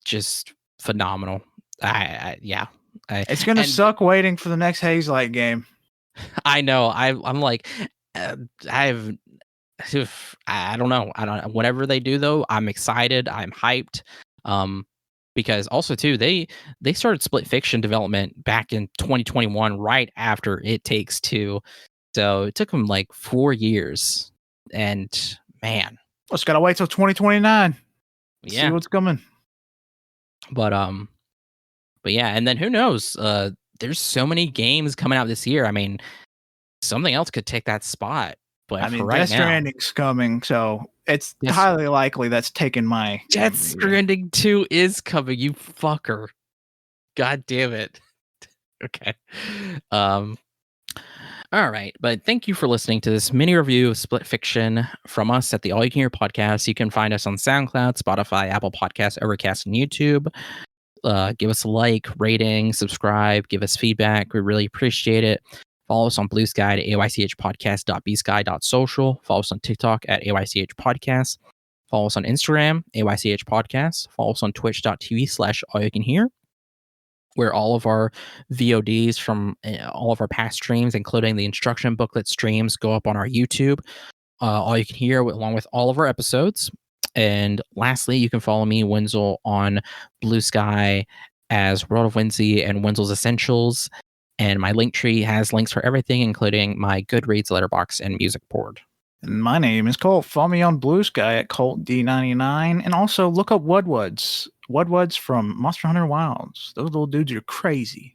Just phenomenal. Yeah. It's gonna suck waiting for the next Hazelight game. I know. I'm like, I've. I don't know. I don't. Whatever they do though, I'm excited. I'm hyped. Because also too, they started Split Fiction development back in 2021, right after It Takes Two. So it took them like 4 years, and man, Let's gotta wait till 2029. yeah, See what's coming. But yeah, and then who knows? There's so many games coming out this year. I mean, something else could take that spot. But I mean, for right Death now, Stranding's coming, so it's highly likely that's taking my. Death Stranding 2 is coming. You fucker! God damn it. Okay. All right, but thank you for listening to this mini review of Split Fiction from us at the All You Can Hear podcast. You can find us on SoundCloud, Spotify, Apple Podcasts, Overcast, and YouTube. Give us a like, rating, subscribe, give us feedback. We really appreciate it. Follow us on Bluesky at aychpodcast.bsky.social. Follow us on TikTok at AYCH Podcast. Follow us on Instagram, AYCH Podcast. Follow us on twitch.tv/AllYouCanHear, where all of our VODs from all of our past streams, including the instruction booklet streams, go up on our YouTube. All You Can Hear, along with all of our episodes. And lastly, you can follow me, Wenzel, on Bluesky as World of Wenzel and Wenzel's Essentials. And my link tree has links for everything, including my Goodreads, Letterboxd, and music board. And my name is Colt. Follow me on Bluesky at ColtD99. And also look up Wudwuds. Wudwuds from Monster Hunter Wilds. Those little dudes are crazy.